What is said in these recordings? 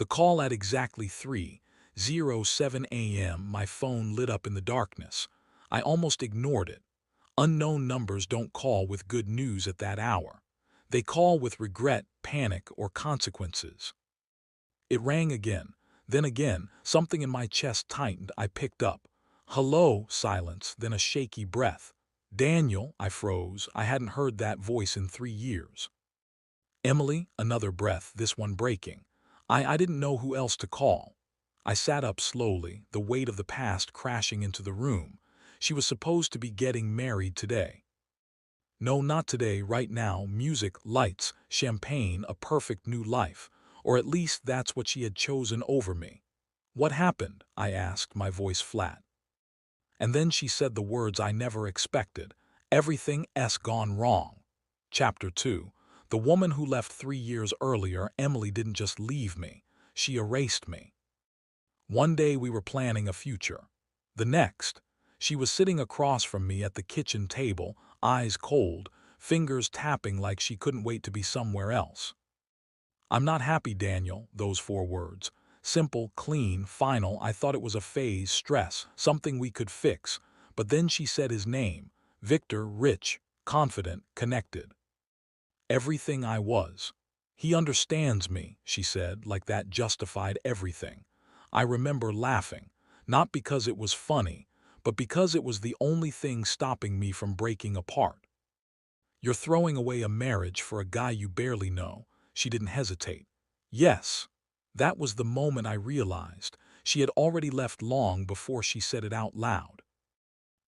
The call at exactly 3:07 a.m. My phone lit up in the darkness. I almost ignored it. Unknown numbers don't call with good news at that hour. They call with regret, panic, or consequences. It rang again. Then again, something in my chest tightened. I picked up. Hello, silence, then a shaky breath. Daniel, I froze. I hadn't heard that voice in 3 years. Emily, another breath, this one breaking. I didn't know who else to call. I sat up slowly, the weight of the past crashing into the room. She was supposed to be getting married today. No, not today, right now, music, lights, champagne, a perfect new life. Or at least that's what she had chosen over me. What happened? I asked, my voice flat. And then she said the words I never expected. Everything's gone wrong. Chapter 2. The woman who left 3 years earlier, Emily, didn't just leave me. She erased me. One day we were planning a future. The next, she was sitting across from me at the kitchen table, eyes cold, fingers tapping like she couldn't wait to be somewhere else. I'm not happy, Daniel, those 4 words. Simple, clean, final. I thought it was a phase, stress, something we could fix. But then she said his name. Victor, rich, confident, connected. Everything I was. He understands me, she said, like that justified everything. I remember laughing, not because it was funny, but because it was the only thing stopping me from breaking apart. You're throwing away a marriage for a guy you barely know. She didn't hesitate. Yes. That was the moment I realized. She had already left long before she said it out loud.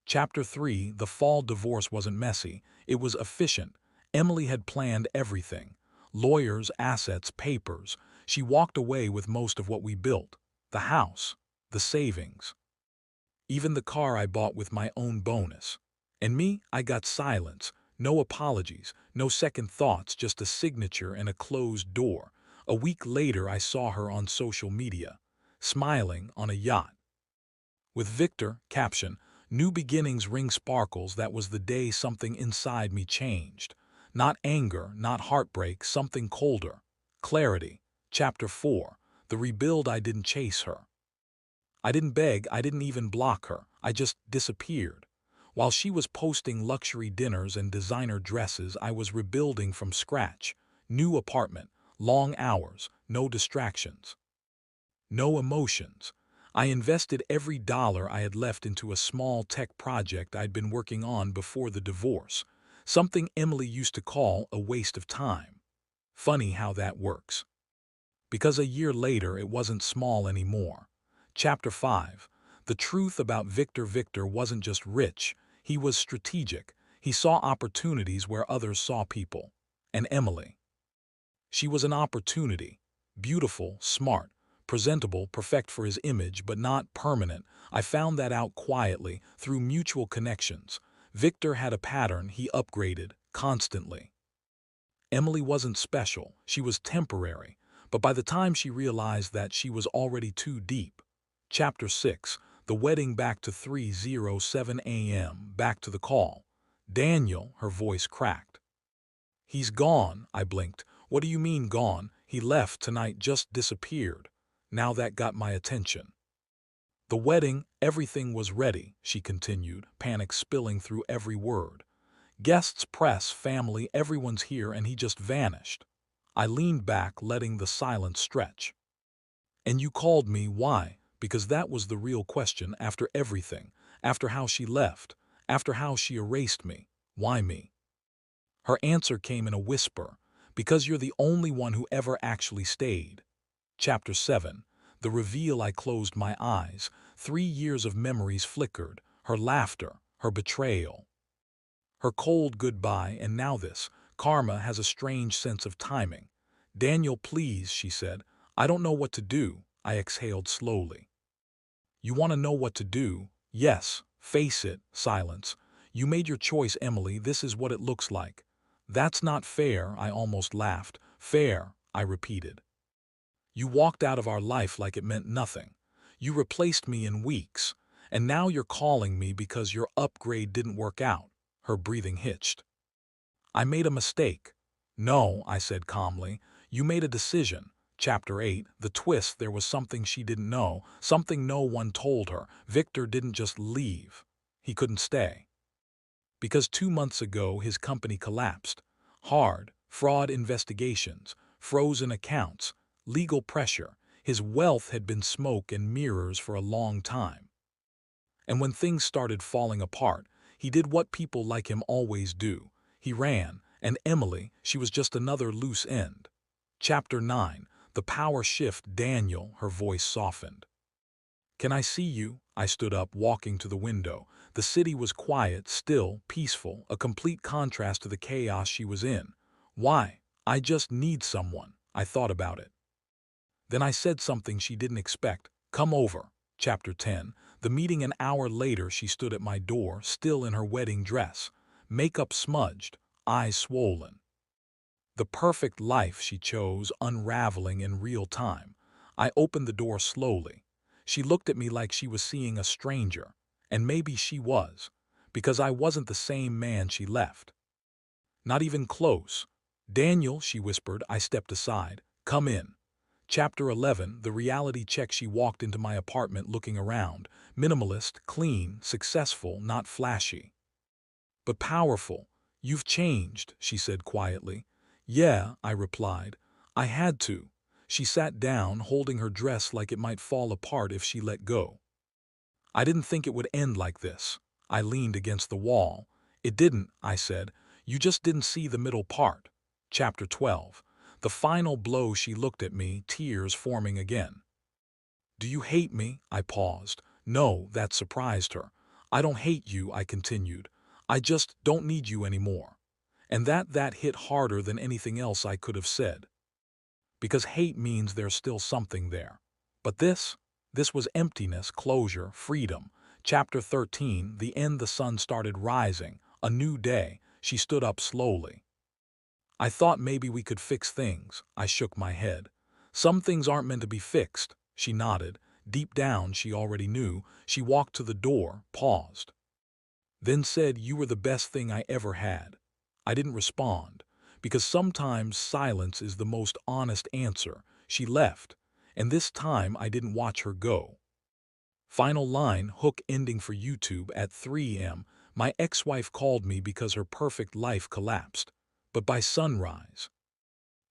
Chapter 3. The fall divorce wasn't messy. It was efficient. Emily had planned everything. Lawyers, assets, papers. She walked away with most of what we built. The house. The savings. Even the car I bought with my own bonus. And me, I got silence. No apologies, no second thoughts, just a signature and a closed door. A week later I saw her on social media, smiling on a yacht. With Victor, caption, "New beginnings ring sparkles." That was the day something inside me changed. Not anger, not heartbreak, something colder. Clarity. Chapter 4. The rebuild. I didn't chase her. I didn't beg, I didn't even block her. I just disappeared. While she was posting luxury dinners and designer dresses, I was rebuilding from scratch. New apartment, long hours, no distractions. No emotions. I invested every dollar I had left into a small tech project I'd been working on before the divorce. Something Emily used to call a waste of time. Funny how that works. Because a year later it wasn't small anymore. Chapter 5. The truth about Victor. Victor wasn't just rich, he was strategic. He saw opportunities where others saw people. And Emily. She was an opportunity. Beautiful, smart, presentable, perfect for his image, but not permanent. I found that out quietly, through mutual connections. Victor had a pattern. He upgraded, constantly. Emily wasn't special. She was temporary. But by the time she realized that, she was already too deep. Chapter 6. The wedding. Back to 3:07 a.m. Back to the call. Daniel, her voice cracked. He's gone, I blinked. What do you mean gone? He left tonight, just disappeared. Now that got my attention. The wedding, everything was ready, she continued, panic spilling through every word. Guests, press, family, everyone's here, and he just vanished. I leaned back, letting the silence stretch. And you called me, why? Because that was the real question. After everything, after how she left, after how she erased me, why me? Her answer came in a whisper. Because you're the only one who ever actually stayed. Chapter 7. The reveal. I closed my eyes. 3 years of memories flickered. Her laughter, her betrayal, her cold goodbye, and now this. Karma has a strange sense of timing. Daniel, please, she said. I don't know what to do. I exhaled slowly. You want to know what to do? Yes. Face it. Silence. You made your choice, Emily. This is what it looks like. That's not fair, I almost laughed. Fair, I repeated. You walked out of our life like it meant nothing. You replaced me in weeks. And now you're calling me because your upgrade didn't work out. Her breathing hitched. I made a mistake. No, I said calmly. You made a decision. Chapter 8, The Twist. There was something she didn't know, something no one told her. Victor didn't just leave. He couldn't stay. Because 2 months ago his company collapsed. Hard, fraud investigations, frozen accounts, legal pressure. His wealth had been smoke and mirrors for a long time. And when things started falling apart, he did what people like him always do. He ran, and Emily, she was just another loose end. Chapter 9, The Power Shift. Daniel, her voice softened. Can I see you? I stood up, walking to the window. The city was quiet, still, peaceful, a complete contrast to the chaos she was in. Why? I just need someone. I thought about it. Then I said something she didn't expect. Come over. Chapter 10. The meeting. An hour later, she stood at my door, still in her wedding dress. Makeup smudged, eyes swollen. The perfect life she chose, unraveling in real time. I opened the door slowly. She looked at me like she was seeing a stranger, and maybe she was, because I wasn't the same man she left. Not even close. Daniel, she whispered. I stepped aside. Come in. Chapter 11, The Reality Check. She walked into my apartment looking around. Minimalist, clean, successful, not flashy. But powerful. You've changed, she said quietly. Yeah, I replied. I had to. She sat down, holding her dress like it might fall apart if she let go. I didn't think it would end like this. I leaned against the wall. It didn't, I said. You just didn't see the middle part. Chapter 12. The final blow. She looked at me, tears forming again. Do you hate me? I paused. No, that surprised her. I don't hate you, I continued. I just don't need you anymore. And that hit harder than anything else I could have said. Because hate means there's still something there. But this was emptiness, closure, freedom. Chapter 13, The End. The sun started rising. A new day. She stood up slowly. I thought maybe we could fix things. I shook my head. Some things aren't meant to be fixed. She nodded. Deep down, she already knew. She walked to the door, paused. Then said, you were the best thing I ever had. I didn't respond, because sometimes silence is the most honest answer. She left, and this time I didn't watch her go. Final line, hook ending for YouTube. At 3 a.m., my ex-wife called me because her perfect life collapsed. But by sunrise,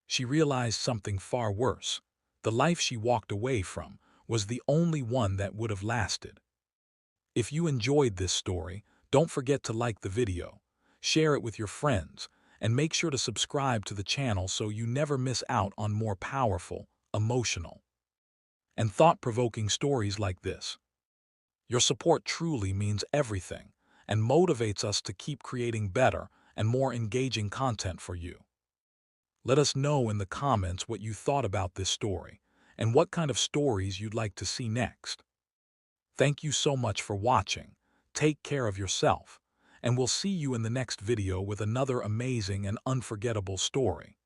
she realized something far worse. The life she walked away from was the only one that would have lasted. If you enjoyed this story, don't forget to like the video, share it with your friends, and make sure to subscribe to the channel so you never miss out on more powerful, emotional, and thought-provoking stories like this. Your support truly means everything and motivates us to keep creating better and more engaging content for you. Let us know in the comments what you thought about this story and what kind of stories you'd like to see next. Thank you so much for watching. Take care of yourself, and we'll see you in the next video with another amazing and unforgettable story.